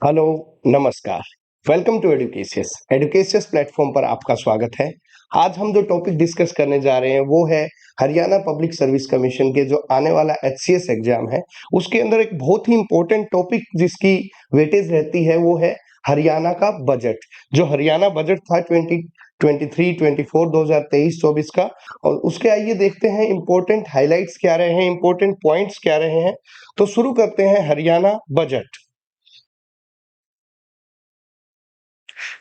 Hello, नमस्कार। Welcome to Educatious. Educatious platform पर आपका स्वागत है। आज हम जो टॉपिक डिस्कस करने जा रहे हैं वो है हरियाणा पब्लिक सर्विस कमीशन के जो आने वाला एचसीएस एग्जाम है, उसके अंदर एक बहुत ही इंपॉर्टेंट टॉपिक जिसकी वेटेज रहती है वो है हरियाणा का बजट। जो हरियाणा बजट था 2023 24 2023-24 का, और उसके आइए देखते हैं इंपॉर्टेंट हाइलाइट्स क्या रहे हैं, इंपॉर्टेंट पॉइंट्स क्या रहे हैं। तो शुरू करते हैं हरियाणा बजट।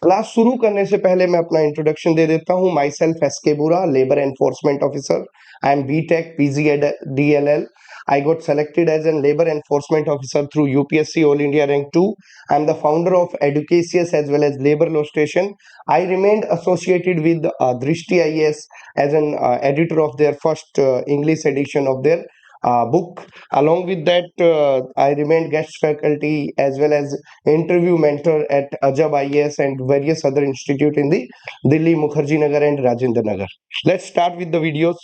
क्लास शुरू करने से पहले मैं अपना इंट्रोडक्शन दे देता हूँ। माई सेल्फ एस के बुरा, labour enforcement officer. I am BTech PGDLL. I got selected as a labor enforcement officer through UPSC All India Rank 2. I am the founder of Educasius as well as Labor Law Station. I remained associated with Drishti IAS as an editor of their first English edition of their book. Along with that, I remained guest faculty as well as interview mentor at Ajab IAS and various other institute in the Delhi, Mukherjee Nagar and Rajendra Nagar. Let's start with the videos.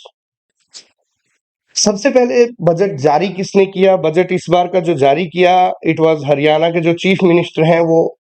सबसे पहले budget जारी किसने किया? Budget इस बार का जो जारी किया, इट वाज हरियाणा के जो चीफ मिनिस्टर हैं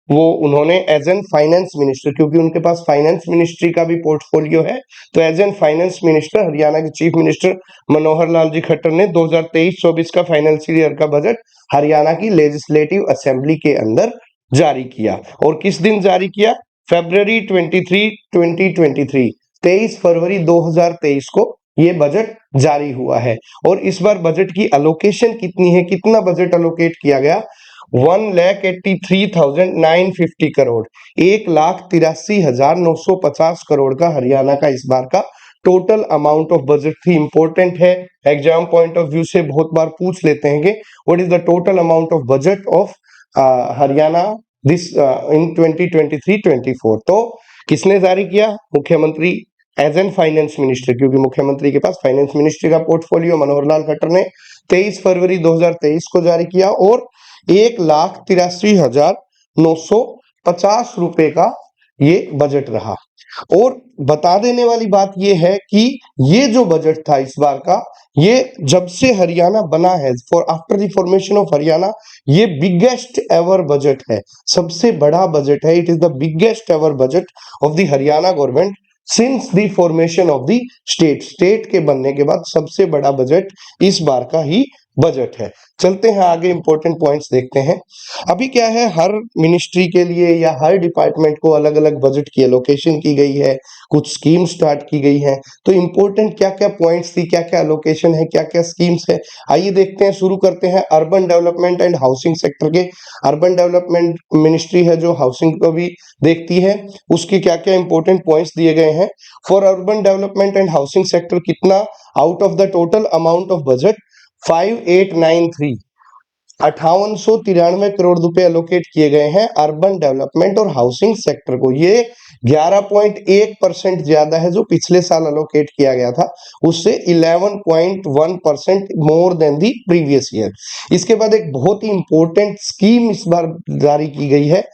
वो उन्होंने एज एन फाइनेंस मिनिस्टर, क्योंकि उनके पास फाइनेंस मिनिस्ट्री का भी पोर्टफोलियो है, तो as an finance minister Haryana के चीफ मिनिस्टर मनोहर लाल जी खट्टर ने 2023-24 का फाइनेंशियल ईयर का बजट हरियाणा की लेजिस्लेटिव असेंबली के अंदर जारी किया। और किस दिन जारी किया? February 23 2023, 23 फरवरी 2023 को ये बजट जारी हुआ है। और इस बार बजट की अलोकेशन कितनी है, कितना बजट अलोकेट किया गया? 1,83,950 करोड़, 1,83,950 करोड़ का हरियाणा का इस बार का टोटल अमाउंट ऑफ बजट थी। इंपॉर्टेंट है, एग्जाम पॉइंट ऑफ व्यू से बहुत बार पूछ लेते हैं कि what is the total amount of budget of Haryana this in 2023-24। तो किसने जारी किया? मुख्यमंत्री एज एन फाइनेंस मिनिस्टर, क्योंकि मुख्यमंत्री के पास फाइनेंस मिनिस्ट्री का पोर्टफोलियो मनोहर लाल खट्टर ने 23 फरवरी 2023 को जारी किया। और 1,83,950 रुपए का ये बजट रहा। और बता देने वाली बात ये है कि ये जो बजट था इस बार का, ये जब से हरियाणा बना है, for after the formation of Haryana, ये बिगेस्ट एवर बजट है, सबसे बड़ा बजट है। It is the biggest ever budget of the Haryana government since the formation of the state के बनने के बाद सबसे बड़ा बजट इस बार का ही बजट है। चलते हैं आगे, इंपॉर्टेंट पॉइंट्स देखते हैं। अभी क्या है, हर मिनिस्ट्री के लिए या हर डिपार्टमेंट को अलग अलग बजट की एलोकेशन की गई है, कुछ स्कीम स्टार्ट की गई है। तो इंपॉर्टेंट क्या क्या पॉइंट्स थी, क्या क्या एलोकेशन है, क्या क्या स्कीम्स है, आइए देखते हैं। शुरू करते हैं urban development and housing sector के। अर्बन डेवलपमेंट मिनिस्ट्री है जो हाउसिंग को भी देखती है, उसके क्या क्या इंपॉर्टेंट पॉइंट्स दिए गए हैं। For urban development and housing sector कितना, out of the total amount of budget 5893 5893 crore रुपए एलोकेट किए गए हैं अर्बन डेवलपमेंट और हाउसिंग सेक्टर को। ये 11.1% ज्यादा है जो पिछले साल एलोकेट किया गया था, उससे 11.1% more than the previous year. इसके बाद एक बहुत ही इंपॉर्टेंट स्कीम इस बार जारी की गई है,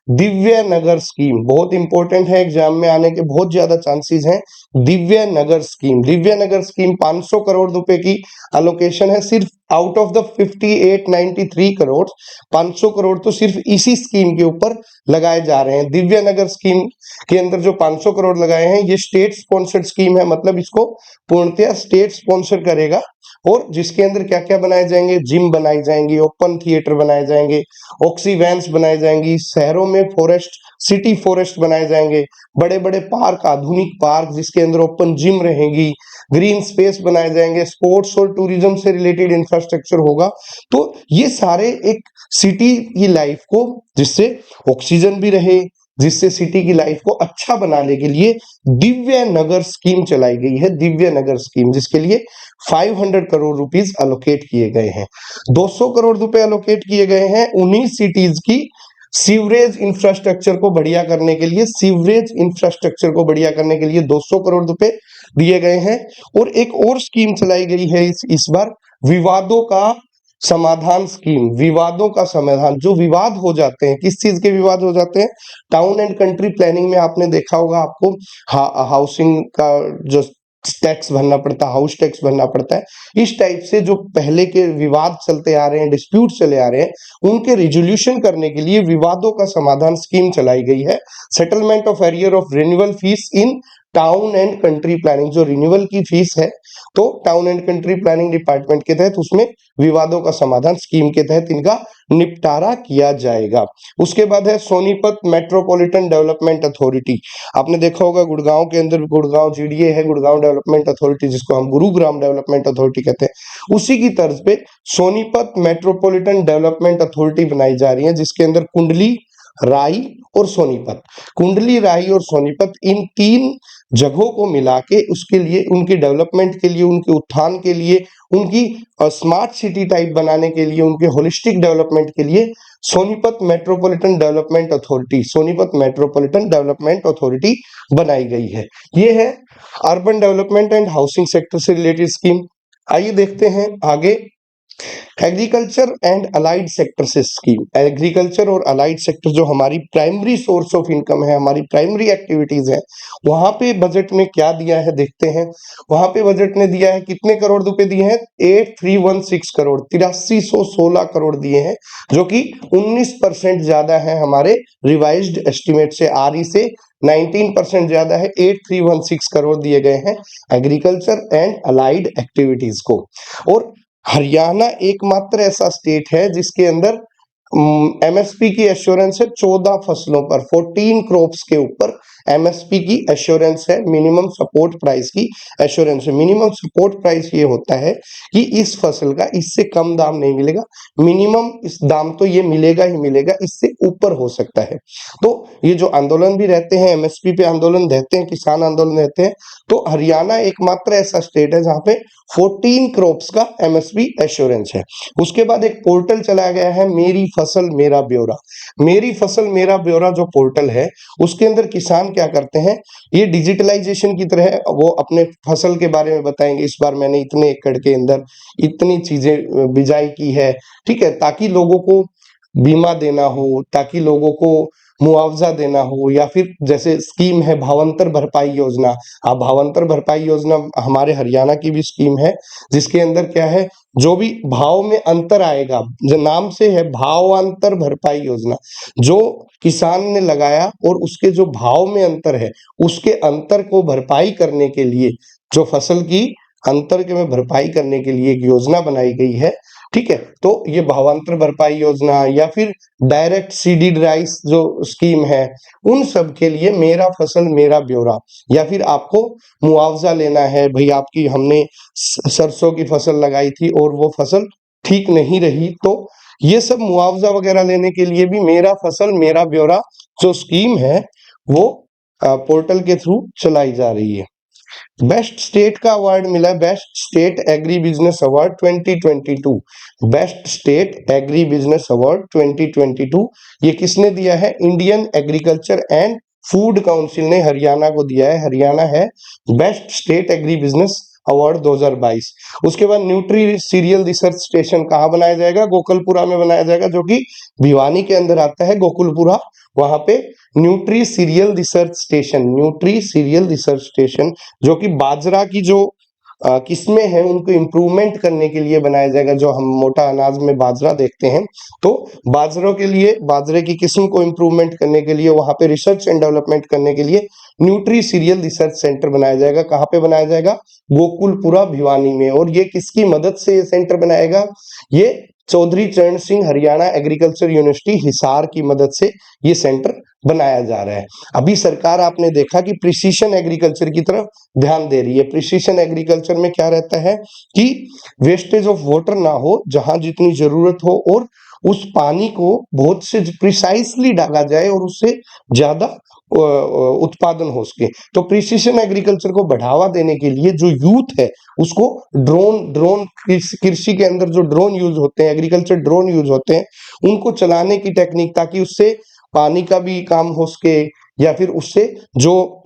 दिव्य नगर स्कीम। बहुत इंपॉर्टेंट है, एग्जाम में आने के बहुत ज्यादा चांसेस हैं। दिव्य नगर स्कीम, दिव्य नगर स्कीम 500 करोड़ रुपए की अलोकेशन है सिर्फ out of the 5893 crore. 500 crore तो सिर्फ इसी स्कीम के ऊपर लगाए जा रहे हैं। दिव्य नगर स्कीम के अंदर जो 500 करोड़ लगाए हैं, ये स्टेट स्पॉन्सर्ड स्कीम है, मतलब इसको पूर्णतः स्टेट स्पॉन्सर करेगा। और जिसके अंदर क्या क्या बनाए जाएंगे, जिम बनाई जाएंगी, ओपन थिएटर बनाए जाएंगे, ऑक्सी वैन्स बनाई जाएंगी, शहरों में फॉरेस्ट, सिटी फॉरेस्ट बनाए जाएंगे, बड़े बड़े पार्क, आधुनिक पार्क जिसके अंदर ओपन जिम रहेगी, ग्रीन स्पेस बनाए जाएंगे, स्पोर्ट्स और टूरिज्म से रिलेटेड इंफ्रास्ट्रक्चर होगा। तो ये सारे एक सिटी की लाइफ को, जिससे ऑक्सीजन भी रहे, जिससे सिटी की लाइफ को अच्छा बनाने के लिए दिव्य नगर स्कीम चलाई गई है। दिव्य नगर स्कीम जिसके लिए 500 करोड़ रुपीस अलोकेट किए गए हैं। 200 करोड़ रुपए अलोकेट किए गए हैं उन्हीं सिटीज की सीवरेज इंफ्रास्ट्रक्चर को बढ़िया करने के लिए। सीवरेज इंफ्रास्ट्रक्चर को बढ़िया करने के लिए 200 करोड़ रुपए दिए गए हैं। और एक और स्कीम चलाई गई है इस बार, विवादों का समाधान स्कीम। विवादों का समाधान, जो विवाद हो जाते हैं, किस चीज के विवाद हो जाते हैं? टाउन एंड कंट्री प्लानिंग में आपने देखा होगा, आपको हाउसिंग का जो टैक्स भरना पड़ता है, हाउस टैक्स भरना पड़ता है। इस टाइप से जो पहले के विवाद चलते आ रहे हैं, डिस्प्यूट चले आ रहे हैं, उनके रिजोल्यूशन करने के लिए विवादों का समाधान स्कीम चलाई गई है। Settlement of arrear of renewal fees in town and country planning, जो रिन्यूअल की फीस है तो town and country planning department के तहत उसमें विवादों का समाधान स्कीम के तहत इनका निपटारा किया जाएगा। उसके बाद है सोनीपत मेट्रोपॉलिटन डेवलपमेंट अथॉरिटी। आपने देखा होगा गुड़गांव के अंदर गुड़गांव जीडीए है, गुड़गांव डेवलपमेंट अथॉरिटी, जिसको हम गुरुग्राम डेवलपमेंट अथॉरिटी कहते हैं, उसी की तर्ज पे सोनीपत मेट्रोपॉलिटन डेवलपमेंट अथॉरिटी बनाई जा रही है, जिसके अंदर कुंडली, राई और सोनीपत, कुंडली, राई और सोनीपत, इन तीन जगहों को मिला के उसके लिए, उनके डेवलपमेंट के लिए, उनके उत्थान के लिए, उनकी स्मार्ट सिटी टाइप बनाने के लिए, उनके होलिस्टिक डेवलपमेंट के लिए Sonipat metropolitan development authority, Sonipat metropolitan development authority बनाई गई है। ये है urban development and housing sector से रिलेटेड स्कीम। आइए देखते हैं आगे एग्रीकल्चर एंड अलाइड सेक्टर से स्कीम। एग्रीकल्चर और अलाइड सेक्टर जो हमारी प्राइमरी सोर्स ऑफ इनकम है, हमारी प्राइमरी एक्टिविटीज है, वहां पे बजट में क्या दिया है देखते हैं। वहां पे बजट ने दिया है कितने करोड़ रुपए दिए हैं, 8316 करोड़, 8316 करोड़ दिए हैं, जो कि 19% ज्यादा है हमारे रिवाइज्ड एस्टिमेट से, आरई से 19% ज्यादा है। 8316 करोड़ दिए गए हैं एग्रीकल्चर एंड अलाइड एक्टिविटीज को। और हरियाणा एकमात्र ऐसा स्टेट है जिसके अंदर एमएसपी की एश्योरेंस है 14 फसलों पर, 14 क्रॉप्स के ऊपर एमएसपी की एश्योरेंस है, मिनिमम सपोर्ट प्राइस की एश्योरेंस है। मिनिमम सपोर्ट प्राइस ये होता है कि इस फसल का इससे कम दाम नहीं मिलेगा, मिनिमम इस दाम तो ये मिलेगा ही मिलेगा, इससे ऊपर हो सकता है। तो ये जो आंदोलन भी रहते हैं, एमएसपी पे आंदोलन रहते हैं, किसान आंदोलन रहते हैं, तो हरियाणा एकमात्र ऐसा स्टेट है जहां पे 14 क्रॉप्स का एमएसपी एश्योरेंस है। उसके बाद एक पोर्टल चलाया गया है, मेरी फसल मेरा ब्यौरा। मेरी फसल मेरा ब्यौरा जो पोर्टल है, उसके अंदर किसान क्या करते हैं, ये डिजिटलाइजेशन की तरह वो अपने फसल के बारे में बताएंगे, इस बार मैंने इतने एकड़ के अंदर इतनी चीजें बिजाई की है, ठीक है, ताकि लोगों को बीमा देना हो, ताकि लोगों को मुआवजा देना हो, या फिर जैसे स्कीम है भावांतर भरपाई योजना। भावांतर भरपाई योजना हमारे हरियाणा की भी स्कीम है, जिसके अंदर क्या है, जो भी भाव में अंतर आएगा, जो नाम से है भावांतर भरपाई योजना, जो किसान ने लगाया और उसके जो भाव में अंतर है, उसके अंतर को भरपाई करने के लिए, जो फसल की अंतर के में भरपाई करने के लिए एक योजना बनाई गई है, ठीक है। तो ये भावांतर भरपाई योजना या फिर डायरेक्ट सीडेड राइस जो स्कीम है, उन सब के लिए मेरा फसल मेरा ब्यौरा, या फिर आपको मुआवजा लेना है, भाई आपकी हमने सरसों की फसल लगाई थी और वो फसल ठीक नहीं रही, तो ये सब मुआवजा वगैरह लेने के लिए भी मेरा फसल मेरा ब्यौरा जो स्कीम है वो पोर्टल के थ्रू चलाई जा रही है। बेस्ट स्टेट का अवार्ड मिला है, best state agri business award 2022, best state agri business award 2022 ये किसने दिया है, Indian agriculture and food council ने हरियाणा को दिया है। हरियाणा है best state agri business award 2022। उसके बाद न्यूट्री सीरियल रिसर्च स्टेशन कहाँ बनाया जाएगा, गोकुलपुरा में बनाया जाएगा, जो कि भिवानी के अंदर आता है गोकुलपुरा। वहां पे nutri serial research station, nutri serial research station, जो कि बाजरा की जो किस्में हैं उनको इम्प्रूवमेंट करने के लिए बनाया जाएगा। जो हम मोटा अनाज में बाजरा देखते हैं, तो बाजरों के लिए, बाजरे की किस्म को इम्प्रूवमेंट करने के लिए, वहां पे रिसर्च एंड डेवलपमेंट करने के लिए न्यूट्री सीरियल रिसर्च सेंटर बनाया जाएगा। कहाँ पे बनाया जाएगा, गोकुलपुरा भिवानी में। और ये किसकी मदद से ये सेंटर बनाएगा, ये चौधरी चरण सिंह हरियाणा एग्रीकल्चर यूनिवर्सिटी हिसार की मदद से ये सेंटर बनाया जा रहा है। अभी सरकार आपने देखा कि प्रिसीशन एग्रीकल्चर की तरफ ध्यान दे रही है। प्रिसीशन एग्रीकल्चर में क्या रहता है कि वेस्टेज ऑफ वाटर ना हो, जहां जितनी जरूरत हो, और उस पानी को बहुत से प्रिसाइसली डाला जाए और उससे ज्यादा उत्पादन हो सके। तो प्रिसीशन एग्रीकल्चर को बढ़ावा देने के लिए जो यूथ है उसको ड्रोन कृषि के अंदर जो ड्रोन यूज होते हैं, एग्रीकल्चर ड्रोन यूज होते हैं, उनको चलाने की टेक्निक, ताकि उससे पानी का भी काम हो सके, या फिर उससे जो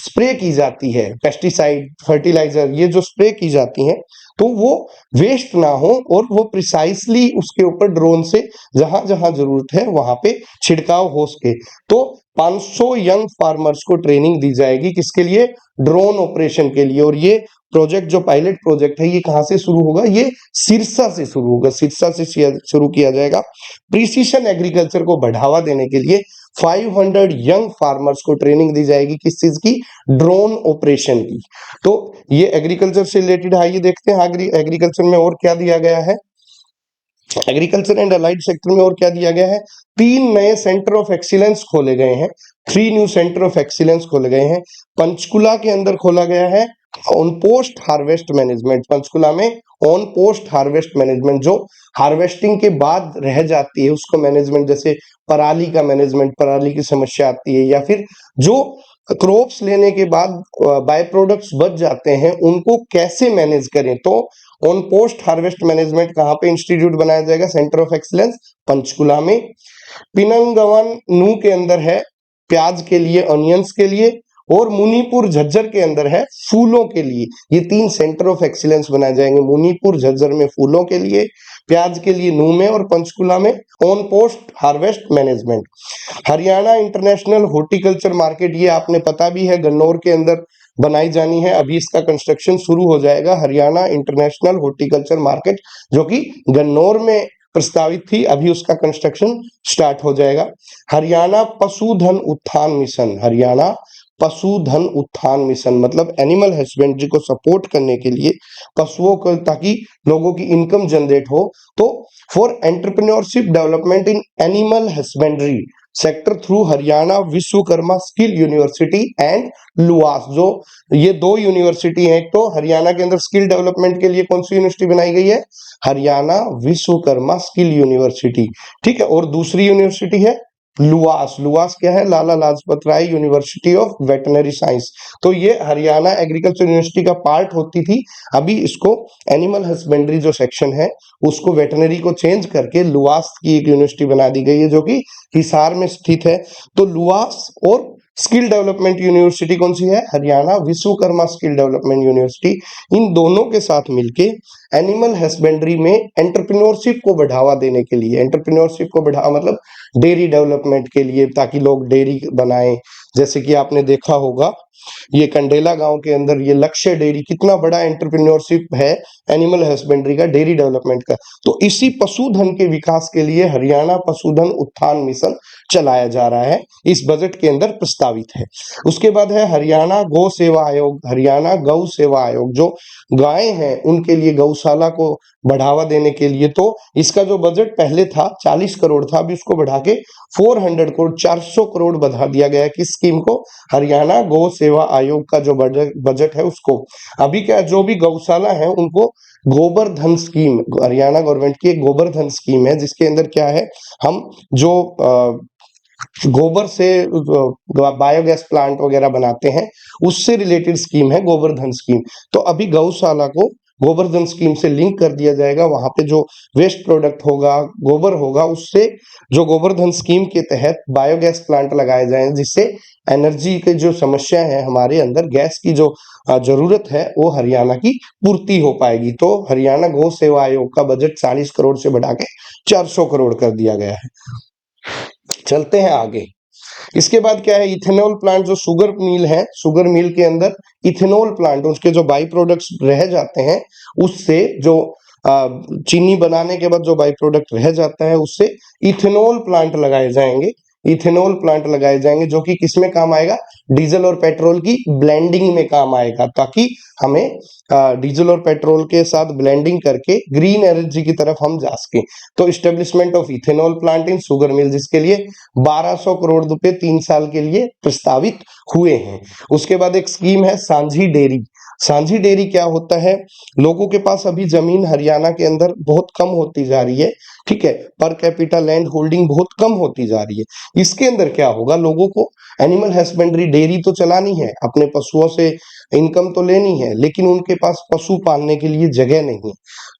स्प्रे की जाती है, पेस्टिसाइड फर्टिलाइजर, ये जो स्प्रे की जाती हैं, तो वो वेस्ट ना हो और वो प्रिसाइसली उसके ऊपर ड्रोन से जहां जहां जरूरत है वहां पे छिड़काव हो सके। तो 500 यंग फार्मर्स को ट्रेनिंग दी जाएगी, किसके लिए? ड्रोन ऑपरेशन के लिए। और ये प्रोजेक्ट जो पायलट प्रोजेक्ट है ये कहां से शुरू होगा? ये सिरसा से शुरू होगा, सिरसा से शुरू किया जाएगा। प्रिसीशन एग्रीकल्चर को बढ़ावा देने के लिए 500 यंग फार्मर्स को ट्रेनिंग दी जाएगी, किस चीज की? ड्रोन ऑपरेशन की। तो ये एग्रीकल्चर से रिलेटेड है। ये देखते हैं एग्रीकल्चर में और क्या दिया गया है। एग्रीकल्चर एंड अलाइड सेक्टर में और क्या दिया गया है? 3 नए सेंटर ऑफ एक्सीलेंस खोले गए हैं, 3 न्यू सेंटर ऑफ एक्सीलेंस खोले गए हैं। पंचकुला के अंदर खोला गया है on post harvest management. Panchkula में ऑन पोस्ट हार्वेस्ट मैनेजमेंट, जो हार्वेस्टिंग के बाद रह जाती है उसको मैनेजमेंट, जैसे पराली का मैनेजमेंट, पराली की समस्या आती है, या फिर जो क्रॉप्स लेने के बाद बाय प्रोडक्ट्स बच जाते हैं उनको कैसे मैनेज करें। तो ऑन पोस्ट हार्वेस्ट मैनेजमेंट कहां पे इंस्टीट्यूट बनाया जाएगा? सेंटर ऑफ एक्सीलेंस पंचकुला में। पिनंगवन नू के अंदर है प्याज के लिए, ऑनियंस के लिए। और मुनीपुर झज्जर के अंदर है फूलों के लिए। ये 3 सेंटर ऑफ एक्सीलेंस बनाए जाएंगे, मुनीपुर झज्जर में फूलों के लिए, प्याज के लिए नू में, और पंचकुला में on post harvest management. Haryana international horticulture market, ये आपने पता भी है गन्नौर के अंदर बनाई जानी है, अभी इसका कंस्ट्रक्शन शुरू हो जाएगा। हरियाणा इंटरनेशनल हॉर्टिकल्चर मार्केट जो कि गन्नौर में प्रस्तावित थी, अभी उसका कंस्ट्रक्शन स्टार्ट हो जाएगा। हरियाणा पशुधन उत्थान मिशन, हरियाणा पशुधन उत्थान मिशन मतलब एनिमल हस्बेंड्री को सपोर्ट करने के लिए पशुओं को, ताकि लोगों की इनकम जनरेट हो। तो for entrepreneurship development in animal husbandry sector through Haryana Vishwakarma skill university and LUVAS, जो ये 2 यूनिवर्सिटी हैं। एक तो हरियाणा के अंदर स्किल डेवलपमेंट के लिए कौन सी यूनिवर्सिटी बनाई गई है? हरियाणा विश्वकर्मा स्किल यूनिवर्सिटी, ठीक है। और दूसरी यूनिवर्सिटी है लुआस। लुआस क्या है? Lala Lajpat Rai university of veterinary science. तो ये हरियाणा एग्रीकल्चर यूनिवर्सिटी का पार्ट होती थी, अभी इसको एनिमल हस्बेंड्री जो सेक्शन है उसको वेटनरी को चेंज करके लुआस की एक यूनिवर्सिटी बना दी गई है जो कि हिसार में स्थित है। तो लुआस और स्किल डेवलपमेंट यूनिवर्सिटी कौन सी है? Haryana Vishwakarma skill development university. इन दोनों के साथ मिलके एनिमल हस्बेंड्री में एंटरप्रेन्योरशिप को बढ़ावा देने के लिए, एंटरप्रेन्योरशिप को बढ़ावा मतलब डेयरी डेवलपमेंट के लिए, ताकि लोग डेयरी बनाएं। जैसे कि आपने देखा होगा ये कंडेला गांव के अंदर ये लक्ष्य डेयरी, कितना बड़ा एंटरप्रेन्योरशिप है एनिमल हस्बेंड्री का, डेयरी डेवलपमेंट का। तो इसी पशुधन के विकास के लिए हरियाणा पशुधन उत्थान मिशन चलाया जा रहा है, इस बजट के अंदर प्रस्तावित है। उसके बाद है हरियाणा गौ सेवा आयोग, हरियाणा गौ सेवा आयोग, जो गायें हैं उनके लिए गौशाला को बढ़ावा देने के लिए। तो इसका जो बजट पहले था 40 करोड़ था, अभी उसको बढ़ा के 400 करोड़ 400 करोड़ बढ़ा दिया गया है। किस स्कीम को? हरियाणा गौ सेवा आयोग का जो बजट है उसको। अभी क्या, जो भी गौशाला है उनको गोबर धन स्कीम, हरियाणा गवर्नमेंट की एक गोबर धन स्कीम है, जिसके अंदर क्या है, हम जो गोबर से बायोगैस प्लांट वगैरह बनाते हैं उससे रिलेटेड स्कीम है गोवर्धन स्कीम। तो अभी गौशाला को गोवर्धन स्कीम से लिंक कर दिया जाएगा, वहां पे जो वेस्ट प्रोडक्ट होगा, गोबर होगा, उससे जो गोवर्धन स्कीम के तहत बायोगैस प्लांट लगाए जाएं, जिससे एनर्जी की जो समस्या है हमारे अंदर, गैस की जो जरूरत है वो हरियाणा की पूर्ति हो पाएगी। तो हरियाणा गौ सेवा आयोग का बजट 40 करोड़ से बढ़ा के 400 करोड़ कर दिया गया है। चलते हैं आगे। इसके बाद क्या है, इथेनॉल प्लांट, जो शुगर मिल है, शुगर मिल के अंदर इथेनॉल प्लांट, उसके जो बाई प्रोडक्ट्स रह जाते हैं उससे जो चीनी बनाने के बाद जो बाई प्रोडक्ट रह जाता है उससे इथेनॉल प्लांट लगाए जाएंगे, इथेनॉल प्लांट लगाए जाएंगे, जो कि किसमें काम आएगा? डीजल और पेट्रोल की ब्लेंडिंग में काम आएगा, ताकि हमें डीजल और पेट्रोल के साथ ब्लेंडिंग करके ग्रीन एनर्जी की तरफ हम जा सके। तो establishment of ethanol plant in sugar mill, जिसके लिए 1200 करोड़ रुपए 3 साल के लिए प्रस्तावित हुए हैं। उसके बाद एक स्कीम है सांझी डेयरी। सांझी डेयरी क्या होता है? लोगों के पास अभी जमीन हरियाणा के अंदर बहुत कम होती जा रही है, ठीक है, पर कैपिटा लैंड होल्डिंग बहुत कम होती जा रही है। इसके अंदर क्या होगा, लोगों को एनिमल हस्बेंड्री डेयरी तो चलानी है, अपने पशुओं से इनकम तो लेनी है, लेकिन उनके पास पशु पालने के लिए जगह नहीं है।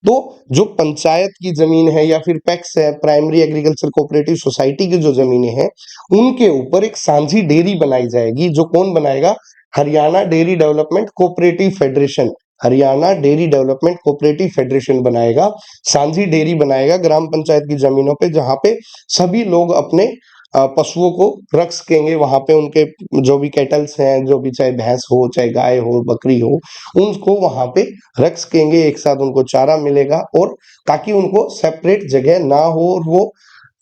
तो जो पंचायत की जमीन है या फिर पैक्स है, प्राइमरी एग्रीकल्चर कोऑपरेटिव सोसाइटी की जो जमीनें हैं, उनके ऊपर एक सांझी डेयरी बनाई जाएगी। जो कौन बनाएगा? Haryana dairy development cooperative federation, Haryana dairy development cooperative federation बनाएगा, सांझी डेयरी बनाएगा ग्राम पंचायत की जमीनों पे, जहां पे सभी लोग अपने पशुओं को रख सकेंगे वहां पे, उनके जो भी कैटल्स हैं, जो भी चाहे भैंस हो चाहे गाय हो बकरी हो, उनको वहां पे रख सकेंगे, एक साथ उनको चारा मिलेगा, और ताकि उनको सेपरेट जगह ना हो, और वो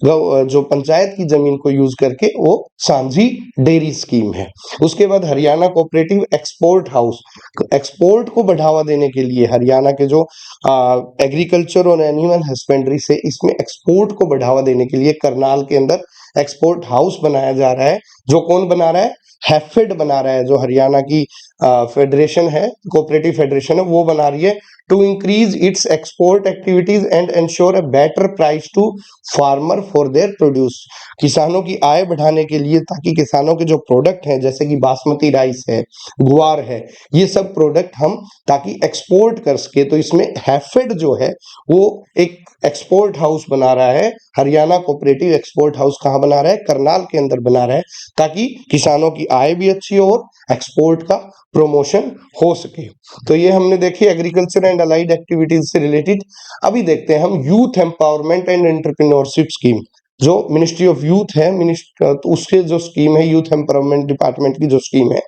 जो पंचायत की जमीन को यूज करके वो सांझी डेयरी स्कीम है। उसके बाद Haryana cooperative export house, export को बढ़ावा देने के लिए हरियाणा के जो एग्रीकल्चर और एनिमल हस्बेंड्री से इसमें एक्सपोर्ट को बढ़ावा देने के लिए करनाल के अंदर एक्सपोर्ट हाउस बनाया जा रहा है। जो कौन बना रहा है? हैफेड बना रहा है, जो हरियाणा की फेडरेशन है, कोऑपरेटिव फेडरेशन है, वो बना रही है, to increase its export activities and ensure a better price to farmer for their produce. किसानों की आय बढ़ाने के लिए, ताकि किसानों के जो प्रोडक्ट हैं जैसे कि बासमती राइस है, ग्वार है, ये सब प्रोडक्ट हम ताकि एक्सपोर्ट कर सके, तो इसमें हैफेड जो है वो एक एक्सपोर्ट हाउस बना रहा है। हरियाणा कोऑपरेटिव एक्सपोर्ट हाउस कहाँ बना रहा है? करनाल के अंदर बना रहा है, ताकि किसानों की आय भी अच्छी हो और एक्सपोर्ट का प्रमोशन हो सके। तो ये हमने देखी एग्रीकल्चर एंड अलाइड एक्टिविटीज से रिलेटेड। अभी देखते हैं हम youth empowerment and entrepreneurship scheme, जो मिनिस्ट्री ऑफ यूथ है, तो उसके जो स्कीम है, यूथ एम्पावरमेंट डिपार्टमेंट की जो स्कीम है,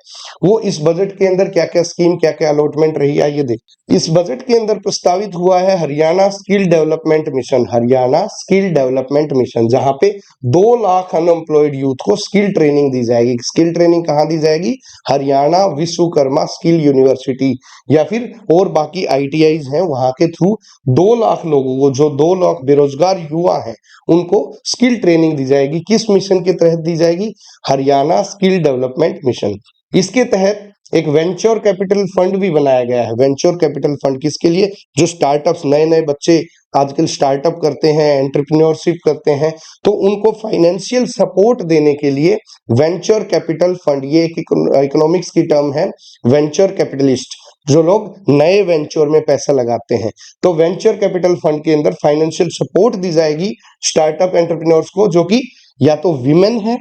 वो इस बजट के अंदर क्या क्या स्कीम, क्या क्या अलॉटमेंट रही, आइए देख। इस बजट के अंदर प्रस्तावित हुआ है Haryana skill development mission, Haryana skill development mission, जहां पे 2 लाख अनएम्प्लॉयड यूथ को स्किल ट्रेनिंग दी जाएगी। स्किल ट्रेनिंग कहाँ दी जाएगी? हरियाणा विश्वकर्मा स्किल यूनिवर्सिटी या फिर और बाकी आईटीआईज हैं, वहां के थ्रू 2 लाख लोगों को, जो 2 लाख बेरोजगार युवा हैं, उनको स्किल ट्रेनिंग दी जाएगी। किस मिशन के तहत दी जाएगी? Haryana skill development mission. इसके तहत एक वेंचर कैपिटल फंड भी बनाया गया है। वेंचर कैपिटल फंड किसके लिए? जो स्टार्टअप्स, नए नए बच्चे आजकल स्टार्टअप करते हैं, एंटरप्रेन्योरशिप करते हैं, तो उनको फाइनेंशियल सपोर्ट देने के लिए वेंचर कैपिटल फंड, ये एक इकोनॉमिक्स की टर्म है, वेंचर कैपिटलिस्ट, जो लोग नए वेंचर में पैसा लगाते हैं। तो वेंचर कैपिटल फंड के अंदर फाइनेंशियल सपोर्ट दी जाएगी स्टार्टअप एंटरप्रेन्योर्स को, जो कि या तो विमेन है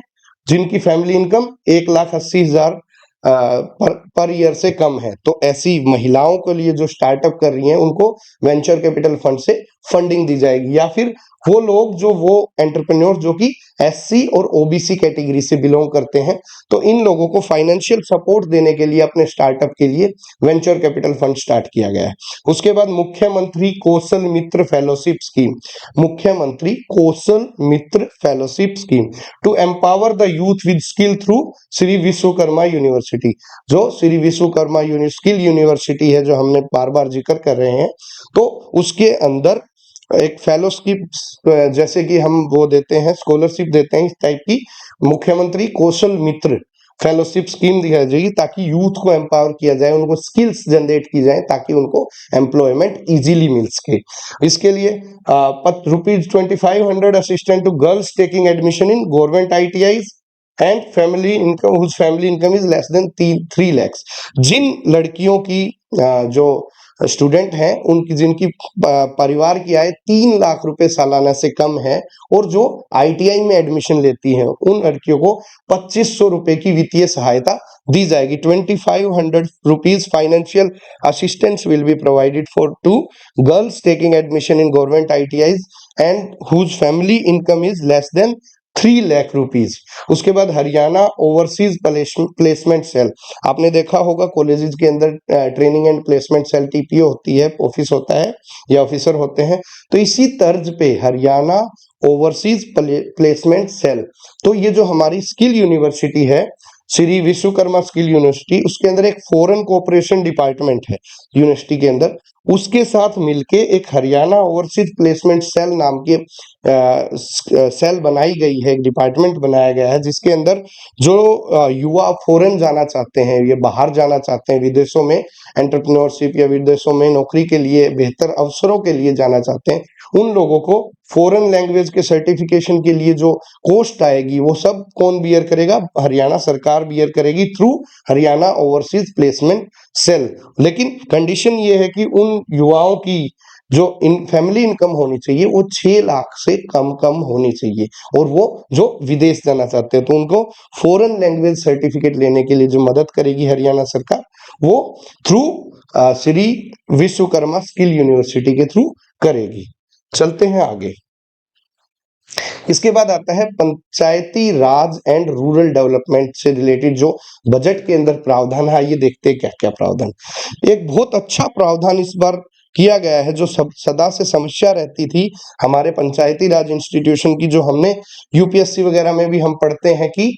जिनकी फैमिली इनकम 1,80,000 पर ईयर से कम है, तो ऐसी महिलाओं के लिए जो स्टार्टअप कर रही हैं, उनको वेंचर कैपिटल फंड से फंडिंग दी जाएगी। या फिर वो लोग, जो वो एंटरप्रेन्योर जो कि एससी और ओबीसी कैटेगरी से बिलोंग करते हैं, तो इन लोगों को फाइनेंशियल सपोर्ट देने के लिए अपने स्टार्टअप के लिए वेंचर कैपिटल फंड स्टार्ट किया गया है। उसके बाद मुख्यमंत्री कौशल मित्र फेलोशिप स्कीम, मुख्यमंत्री कौशल मित्र fellowship scheme, to empower the youth with skill through Shri Vishwakarma university. जो श्री विश्वकर्मा स्किल यूनिवर्सिटी है, जो हमने बार बार जिक्र कर रहे हैं, तो उसके अंदर एक फेलोशिप, जैसे कि हम वो देते हैं, स्कॉलरशिप देते हैं, इस टाइप की मुख्यमंत्री कौशल मित्र फेलोशिप स्कीम दी जाएगी, ताकि यूथ को एम्पावर किया जाए, उनको स्किल्स जनरेट की जाए, ताकि उनको एम्प्लॉयमेंट इजीली मिल सके। इसके लिए ₹2500 assistant to girls taking admission in government ITIs and family income whose family income is less than 3 lakhs। जिन लड़कियों की जो स्टूडेंट हैं, उनकी जिनकी परिवार की आय 3 लाख रुपए सालाना से कम है, और जो आईटीआई में एडमिशन लेती हैं, उन लड़कियों को 2500 रुपए की वित्तीय सहायता दी जाएगी। 2500 rupees financial assistance will be provided for to girls taking admission in government ITIs and whose family income is less than 3 lakh rupees. उसके बाद हरियाणा ओवरसीज प्लेसमेंट सेल, आपने देखा होगा कॉलेजेस के अंदर training and placement cell TPO होती है, office होता है या ऑफिसर होते हैं, तो इसी तर्ज पे हरियाणा ओवरसीज प्लेसमेंट सेल, तो ये जो हमारी स्किल यूनिवर्सिटी है, श्री विश्वकर्मा स्किल यूनिवर्सिटी, उसके अंदर एक फॉरेन कोऑपरेशन डिपार्टमेंट है यूनिवर्सिटी के अंदर, उसके साथ मिलके एक हरियाणा ओवरसीज प्लेसमेंट सेल नाम की सेल बनाई गई है, एक डिपार्टमेंट बनाया गया है, जिसके अंदर जो युवा फॉरेन जाना चाहते हैं, ये बाहर जाना चाहते हैं, विदेशों में एंटरप्रेन्योरशिप या विदेशों में नौकरी के लिए, बेहतर अवसरों के लिए जाना चाहते हैं, उन लोगों को फॉरेन लैंग्वेज के सर्टिफिकेशन के लिए जो कॉस्ट आएगी, वो सब कौन बियर करेगा? हरियाणा सरकार बियर करेगी, through Haryana overseas placement cell. लेकिन कंडीशन ये है कि उन युवाओं की जो फैमिली इनकम होनी चाहिए, वो 6 लाख से कम कम होनी चाहिए, और वो जो विदेश जाना चाहते हैं, तो उनको फॉरेन लैंग्वेज सर्टिफिकेट लेने के लिए जो मदद करेगी हरियाणा सरकार, वो through Shri Vishwakarma skill university के थ्रू करेगी। चलते हैं आगे। इसके बाद आता है पंचायती राज एंड रूरल डेवलपमेंट से रिलेटेड जो बजट के अंदर प्रावधान है, ये देखते हैं क्या क्या प्रावधान। एक बहुत अच्छा प्रावधान इस बार किया गया है, जो सदा से समस्या रहती थी हमारे पंचायती राज इंस्टीट्यूशन की, जो हमने यूपीएससी वगैरह में भी हम पढ़ते हैं कि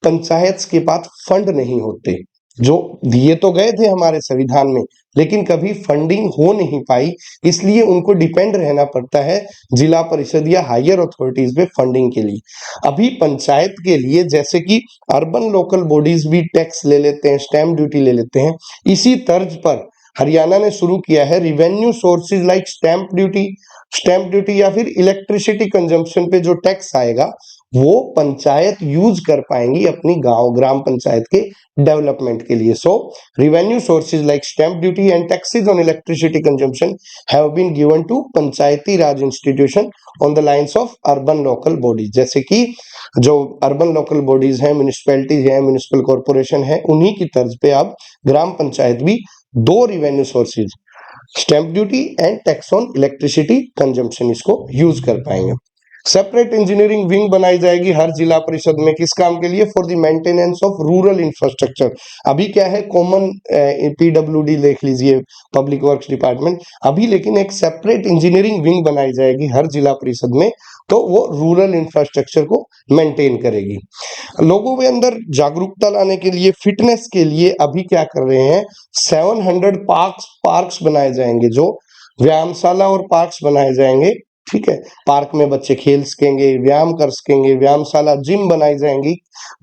पंचायत के पास फंड नहीं होते, जो दिए तो गए थे हमारे संविधान में, लेकिन कभी फंडिंग हो नहीं पाई, इसलिए उनको डिपेंड रहना पड़ता है जिला परिषद या हायर अथॉरिटीज पे फंडिंग के लिए। अभी पंचायत के लिए जैसे कि अर्बन लोकल बॉडीज भी टैक्स ले लेते हैं, स्टैम्प ड्यूटी ले लेते हैं, इसी तर्ज पर हरियाणा ने शुरू किया है revenue sources like stamp duty या फिर इलेक्ट्रिसिटी कंजम्पशन पे जो टैक्स आएगा वो पंचायत यूज कर पाएंगी अपनी गांव ग्राम पंचायत के डेवलपमेंट के लिए। सो revenue sources like stamp duty and taxes on electricity consumption have been given to Panchayati Raj institution on the lines of urban local bodies। जैसे कि जो अर्बन लोकल बॉडीज हैं, म्यूनिसिपैलिटीज हैं, म्यूनिसिपल कॉर्पोरेशन है, उन्हीं की तर्ज पे अब ग्राम पंचायत भी दो revenue sources stamp duty and tax on electricity consumption इसको यूज कर पाएंगे। सेपरेट इंजीनियरिंग विंग बनाई जाएगी हर जिला परिषद में, किस काम के लिए? For the maintenance of rural infrastructure. अभी क्या है, कॉमन पीडब्ल्यूडी देख लीजिए, पब्लिक वर्क्स डिपार्टमेंट, अभी लेकिन एक सेपरेट इंजीनियरिंग विंग बनाई जाएगी हर जिला परिषद में, तो वो रूरल इंफ्रास्ट्रक्चर को मेंटेन करेगी। लोगों के अंदर जागरूकता लाने के लिए, फिटनेस के लिए अभी क्या कर रहे हैं, 700 पार्क्स बनाए जाएंगे, जो व्यायामशाला और पार्क्स बनाए जाएंगे। ठीक है, पार्क में बच्चे खेल सकेंगे, व्यायाम कर सकेंगे, व्यायामशाला जिम बनाई जाएंगी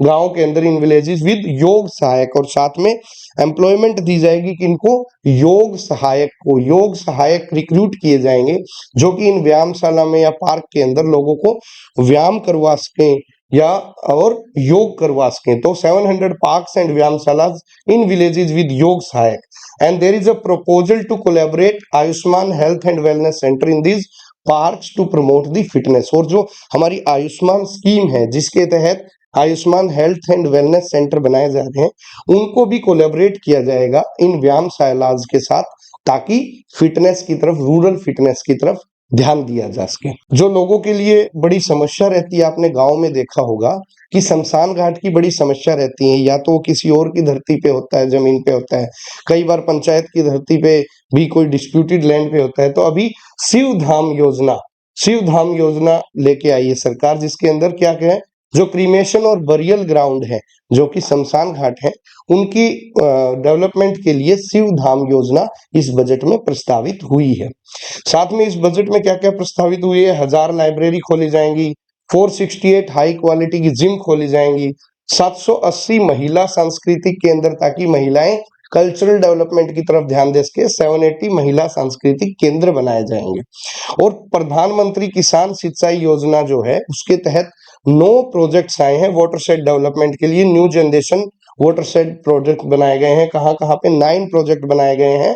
गांव के अंदर इन विलेजेस विद योग सहायक, और साथ में एम्प्लॉयमेंट दी जाएगी कि इनको योग सहायक रिक्रूट किए जाएंगे, जो कि इन व्यायामशाला में या पार्क के अंदर लोगों को व्यायाम करवा सकें या और योग करवा सकें। तो 700 पार्क्स एंड व्यायामशाला इन विलेजेस विद योग सहायक, and there is a proposal to collaborate Ayushman health and wellness centre in this parks to promote the fitness. और जो हमारी आयुष्मान स्कीम है, जिसके तहत Ayushman health and wellness centre बनाए जा रहे हैं, उनको भी कोलैबोरेट किया जाएगा इन व्यायामशालाज के साथ, ताकि फिटनेस की तरफ, रूरल फिटनेस की तरफ ध्यान दिया जा सके। जो लोगों के लिए बड़ी समस्या रहती है, आपने गांव में देखा होगा कि शमशान घाट की बड़ी समस्या रहती है, या तो किसी और की धरती पे होता है, जमीन पे होता है, कई बार पंचायत की धरती पे भी कोई डिस्प्यूटेड लैंड पे होता है। तो अभी शिव धाम योजना लेके आई है सरकार, जिसके अंदर क्या क्या है, जो क्रीमेशन और बरियल ग्राउंड है, जो कि शमशान घाट है, उनकी डेवलपमेंट के लिए शिव धाम योजना इस बजट में प्रस्तावित हुई है। साथ में इस बजट में क्या क्या प्रस्तावित हुई है, 1000 लाइब्रेरी खोली जाएंगी, 468 हाई क्वालिटी की जिम खोली जाएंगी, 780 महिला सांस्कृतिक केंद्र, ताकि महिलाएं कल्चरल डेवलपमेंट की तरफ ध्यान दे सके, 780 महिला सांस्कृतिक केंद्र बनाए जाएंगे। और प्रधानमंत्री किसान सिंचाई योजना जो है, उसके तहत 9 प्रोजेक्ट्स आए हैं वाटरशेड डेवलपमेंट के लिए, न्यू जनरेशन वाटरशेड प्रोजेक्ट बनाए गए हैं। कहां कहां पे 9 प्रोजेक्ट बनाए गए हैं,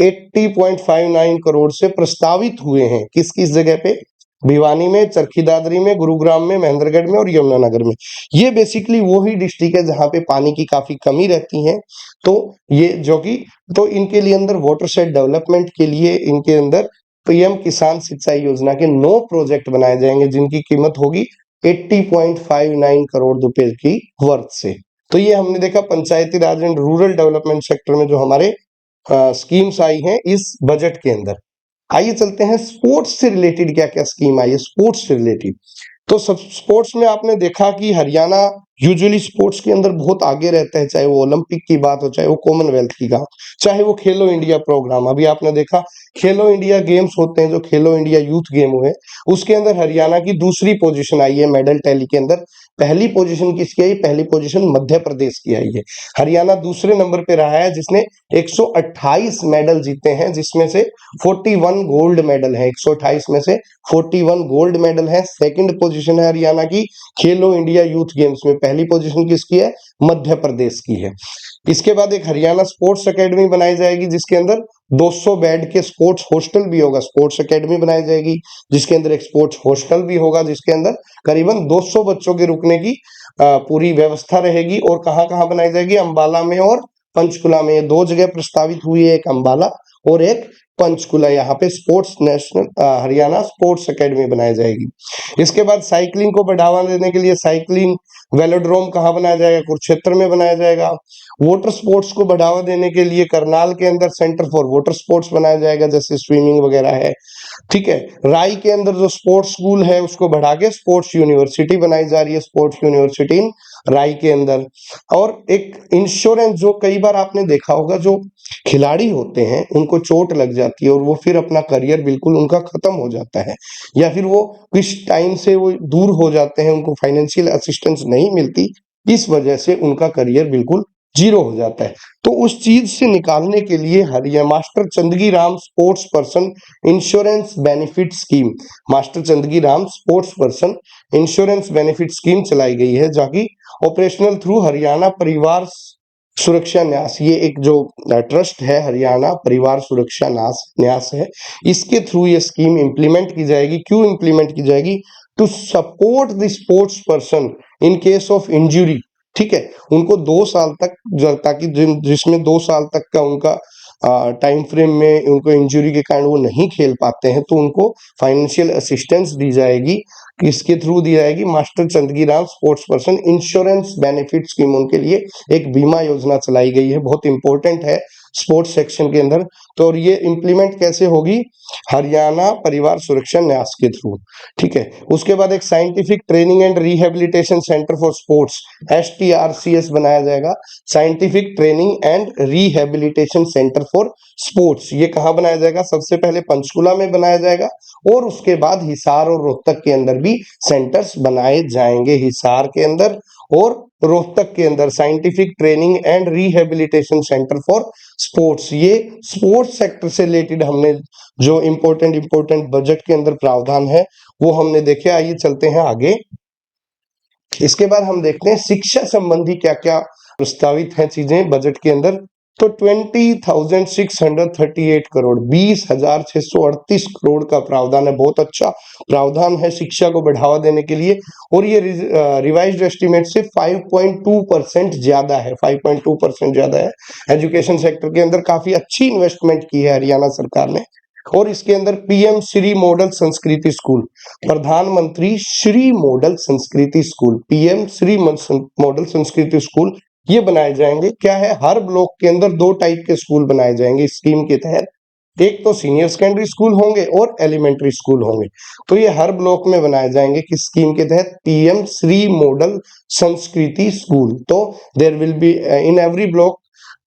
80.59 करोड़ से प्रस्तावित हुए हैं। किस किस जगह पे? भिवानी में, चरखी दादरी में, गुरुग्राम में, महेंद्रगढ़ में और यमुनानगर में। ये बेसिकली वो ही डिस्ट्रिक्ट है जहां पे पानी की काफी कमी रहती है, तो ये जो कि तो इनके लिए अंदर वाटरशेड डेवलपमेंट के लिए इनके अंदर पीएम किसान सिंचाई योजना के 9 प्रोजेक्ट बनाए जाएंगे, जिनकी कीमत होगी 80.59 करोड़ रुपए की वर्थ से। तो ये हमने देखा पंचायती राज एंड रूरल डेवलपमेंट सेक्टर में जो हमारे स्कीम्स आई हैं इस बजट के अंदर। आइए चलते हैं स्पोर्ट्स से रिलेटेड क्या क्या स्कीम आई है स्पोर्ट्स से रिलेटेड। तो सब स्पोर्ट्स में आपने देखा कि हरियाणा यूजुअली स्पोर्ट्स के अंदर बहुत आगे रहता है, चाहे वो ओलंपिक की बात हो, चाहे वो कॉमनवेल्थ की बात, चाहे वो खेलो इंडिया प्रोग्राम। अभी आपने देखा खेलो इंडिया गेम्स होते हैं, जो खेलो इंडिया यूथ गेम हुए, उसके अंदर हरियाणा की दूसरी पोजीशन आई है मेडल टैली के अंदर। पहली पोजीशन किसकी आई? पहली पोजीशन मध्य प्रदेश की आई है। हरियाणा दूसरे नंबर पे रहा है, जिसने 128 मेडल जीते हैं, जिसमें से 41 गोल्ड मेडल है। 128 में से 41 गोल्ड मेडल है। सेकंड पोजीशन है हरियाणा की खेलो इंडिया यूथ गेम्स में। पहली पोजीशन किसकी है? मध्य प्रदेश की है। इसके बाद एक हरियाणा स्पोर्ट्स एकेडमी बनाई जाएगी, जिसके अंदर 200 बेड के स्पोर्ट्स हॉस्टल भी होगा। स्पोर्ट्स एकेडमी बनाई जाएगी जिसके अंदर एक स्पोर्ट्स हॉस्टल भी होगा, जिसके अंदर करीबन 200 बच्चों के रुकने की पूरी व्यवस्था रहेगी। और कहाँ कहाँ बनाई जाएगी? अंबाला में और पंचकुला में। 2 जगह प्रस्तावित हुई है, एक अंबाला और एक पंचकुला, यहाँ पे sports national Haryana sports academy बनाई जाएगी। इसके बाद साइकिलिंग को बढ़ावा देने के लिए साइकिलिंग वेलोड्रोम कहाँ बनाया जाएगा, कुरुक्षेत्र में बनाया जाएगा। वाटर स्पोर्ट्स को बढ़ावा देने के लिए करनाल के अंदर सेंटर फॉर वाटर स्पोर्ट्स बनाया जाएगा, जैसे स्विमिंग वगैरह है, ठीक है। राई के अंदर जो स्पोर्ट्स स्कूल है उसको बढ़ा के स्पोर्ट्स यूनिवर्सिटी बनाई जा रही है, स्पोर्ट्स यूनिवर्सिटी इन राई के अंदर। और एक इंश्योरेंस, जो कई बार आपने देखा होगा जो खिलाड़ी होते हैं उनको चोट लग जाती है और वो फिर अपना करियर बिल्कुल उनका खत्म हो जाता है, या फिर वो कुछ टाइम से वो दूर हो जाते हैं, उनको फाइनेंशियल असिस्टेंस नहीं मिलती, इस वजह से उनका करियर बिल्कुल जीरो हो जाता है। तो उस चीज से निकालने के लिए Haryana master Chandgi Ram sports person insurance benefit scheme, master Chandgi Ram sports person insurance benefit scheme चलाई गई है, जाकि ऑपरेशनल थ्रू हरियाणा परिवार सुरक्षा न्यास, ये एक जो ट्रस्ट है हरियाणा परिवार सुरक्षा न्यास है, इसके थ्रू ये स्कीम इंप्लीमेंट की जाएगी। क्यों इंप्लीमेंट की जाएगी? To support the sports person in case of injury, ठीक है। उनको 2 साल तक, ताकि जिसमें 2 साल तक का उनका टाइम फ्रेम में उनको इंजुरी के कारण वो नहीं खेल पाते हैं, तो उनको फाइनेंशियल असिस्टेंस दी जाएगी। किसके थ्रू दी जाएगी? Master Chandgi Ram sports person insurance benefit scheme, उनके लिए एक बीमा योजना चलाई गई है, बहुत इंपॉर्टेंट है स्पोर्ट्स सेक्शन के अंदर। तो और ये इंप्लीमेंट कैसे होगी? हरियाणा परिवार सुरक्षा न्यास के थ्रू, ठीक है। उसके बाद एक scientific training and rehabilitation centre for sports STRCS बनाया जाएगा, scientific training and rehabilitation centre for sports. ये कहाँ बनाया जाएगा? सबसे पहले पंचकुला में बनाया जाएगा और उसके बाद हिसार और रोहतक के अंदर भी सेंटर्स बनाए जाएंगे। हिसार के अंदर और रोहतक के अंदर scientific training and rehabilitation centre for sports. ये स्पोर्ट्स सेक्टर से रिलेटेड हमने जो इंपॉर्टेंट बजट के अंदर प्रावधान है वो हमने देखे। आइए चलते हैं आगे। इसके बाद हम देखते हैं शिक्षा संबंधी क्या क्या प्रस्तावित है चीजें बजट के अंदर। तो 20,638 करोड़, 20,638 करोड़ का प्रावधान है। बहुत अच्छा प्रावधान है शिक्षा को बढ़ावा देने के लिए, और ये रिवाइज्ड एस्टीमेट से 5.2% ज्यादा है, 5.2% ज्यादा है। एजुकेशन सेक्टर के अंदर काफी अच्छी इन्वेस्टमेंट की है हरियाणा सरकार ने। और इसके अंदर PM Shri model Sanskriti school, प्रधानमंत्री Shri model Sanskriti school, PM Shri model Sanskriti school, ये बनाए जाएंगे। क्या है? हर ब्लॉक के अंदर 2 टाइप के स्कूल बनाए जाएंगे इस स्कीम के तहत। एक तो सीनियर सेकेंडरी स्कूल होंगे और एलिमेंट्री स्कूल होंगे। तो ये हर ब्लॉक में बनाए जाएंगे किस स्कीम के तहत? PM Shri model Sanskriti school. तो there will be in every block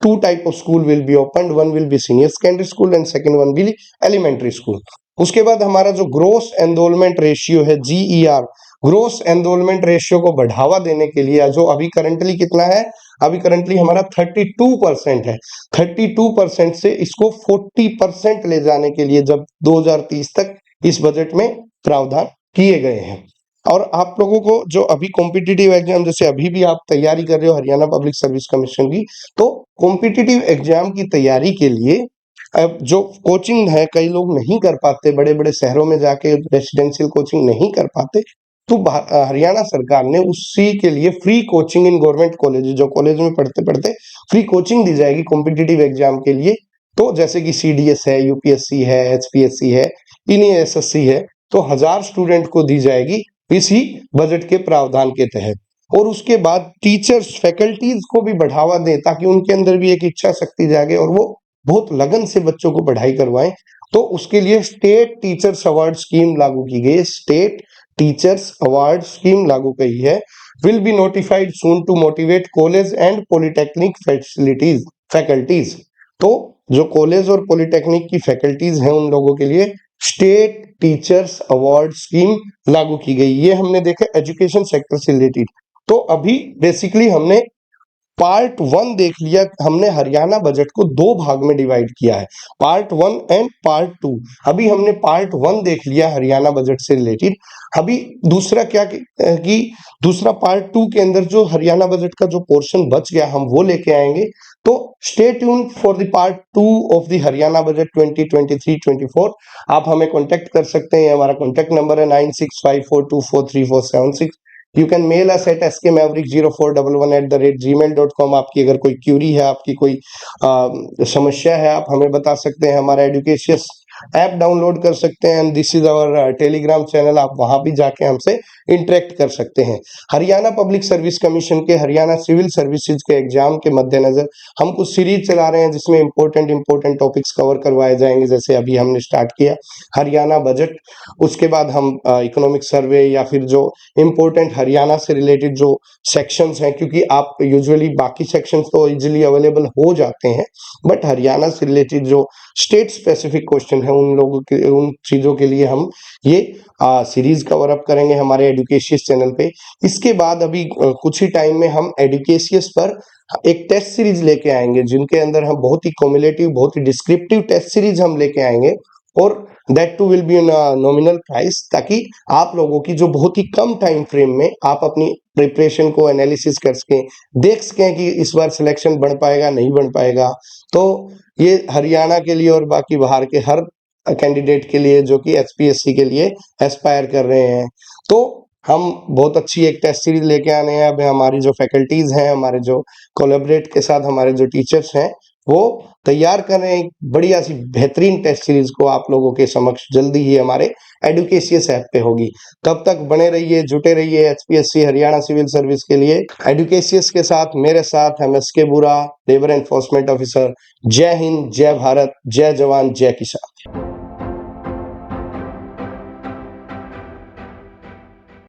2 type of school will be opened, one will be senior secondary school and second one will be elementary school। उसके बाद हमारा जो ग्रोस एनरोलमेंट रेशियो है GER, gross enrolment ratio को बढ़ावा देने के लिए, जो अभी करंटली कितना है? अभी करंटली हमारा 32% है। 32% से इसको 40% ले जाने के लिए जब 2030 तक इस बजट में प्रावधान किए गए हैं। और आप लोगों को जो अभी कॉम्पिटिटिव एग्जाम, जैसे अभी भी आप तैयारी कर रहे हो हरियाणा पब्लिक सर्विस कमीशन की, तो कॉम्पिटिटिव एग्जाम की तैयारी के लिए अब जो कोचिंग है, कई लोग नहीं कर पाते, बड़े बड़े शहरों में जाके रेसिडेंशियल कोचिंग नहीं कर पाते, तो हरियाणा सरकार ने उसी के लिए free coaching in government college, जो कॉलेज में पढ़ते पढ़ते फ्री कोचिंग दी जाएगी कॉम्पिटिटिव एग्जाम के लिए। तो जैसे कि CDS है, UPSC है, HPSC है, इन्हीं SSC है, तो 1000 स्टूडेंट को दी जाएगी इसी बजट के प्रावधान के तहत। और उसके बाद टीचर्स फैकल्टीज को भी बढ़ावा दें, ताकि उनके अंदर भी एक इच्छा शक्ति जागे और वो बहुत लगन से बच्चों को पढ़ाई करवाएं। तो उसके लिए स्टेट टीचर्स अवार्ड स्कीम लागू की गई है, स्टेट टीचर्स अवार्ड स्कीम लागू की है। Will be notified soon to motivate college and polytechnic facilities faculties. तो जो कॉलेज और पॉलिटेक्निक की फैकल्टीज हैं उन लोगों के लिए स्टेट टीचर्स अवार्ड स्कीम लागू की गई। ये हमने देखा एजुकेशन सेक्टर से रिलेटेड। तो अभी बेसिकली हमने पार्ट 1 देख लिया। हमने हरियाणा बजट को 2 भाग में डिवाइड किया है, पार्ट 1 एंड पार्ट 2। अभी हमने पार्ट 1 देख लिया हरियाणा बजट से रिलेटेड। अभी दूसरा क्या कि दूसरा पार्ट 2 के अंदर जो हरियाणा बजट का जो पोर्शन बच गया हम वो लेके आएंगे। तो stay tune for the part 2 of the Haryana budget 2023-24। आप हमें कांटेक्ट कर सकते हैं, हमारा कांटेक्ट नंबर है 9654243476। You can mail us at skmaverick0411@gmail.com। आपकी अगर कोई क्यूरी है, आपकी कोई समस्या है, आप हमें बता सकते हैं। हमारा एडुकेशियस ऐप डाउनलोड कर सकते हैं and this is our Telegram channel, आप वहां भी जाके हमसे इंटरेक्ट कर सकते हैं। हरियाणा पब्लिक सर्विस कमीशन के हरियाणा सिविल सर्विसेज के एग्जाम के मद्देनजर हम कुछ सीरीज चला रहे हैं जिसमें इंपॉर्टेंट टॉपिक्स कवर करवाए जाएंगे। जैसे अभी हमने स्टार्ट किया हरियाणा बजट, उसके बाद हम इकोनॉमिक सर्वे या फिर जो इम्पोर्टेंट हरियाणा से रिलेटेड जो सेक्शंस हैं, क्योंकि आप यूजुअली बाकी सेक्शंस तो इजीली अवेलेबल हो जाते हैं, बट हरियाणा से रिलेटेड जो स्टेट स्पेसिफिक क्वेश्चन है उन लोगों के, उन चीजों के लिए हम ये सीरीज कवर अप करेंगे हमारे एडुकेशियस चैनल पे। इसके बाद अभी कुछ ही टाइम में हम एडुकेशियस पर एक टेस्ट सीरीज लेके आएंगे, जिनके अंदर हम बहुत ही कॉम्युलेटिव, बहुत ही डिस्क्रिप्टिव टेस्ट सीरीज हम लेके आएंगे, और that too will be on nominal price, ताकि आप लोगों की जो बहुत ही कम टाइम फ्रेम में आप अपनी प्रिपरेशन को एनालिसिस कर सकें, देख सकें कि इस बार सिलेक्शन बन पाएगा नहीं बन पाएगा। तो ये हरियाणा के लिए और बाकी बाहर के हर कैंडिडेट के लिए जो कि एचपीएससी के लिए एस्पायर कर रहे हैं। तो हम बहुत अच्छी एक टेस्ट सीरीज लेके आने हैं। अब हमारी जो फैकल्टीज हैं, हमारे जो कोलैबोरेट के साथ हमारे जो टीचर्स हैं, वो तैयार कर रहे हैं एक बढ़िया सी बेहतरीन टेस्ट सीरीज को आप लोगों के समक्ष जल्दी ही हमारे एडुकेशियस ऐप पे होगी। तब तक बने रहिए, जुटे रहिए एचपीएससी हरियाणा सिविल सर्विस के लिए एडुकेशियस के साथ। मेरे साथ MSK बुरा, लेबर एनफोर्समेंट ऑफिसर। जय हिंद, जय भारत, जय जवान, जय किसान।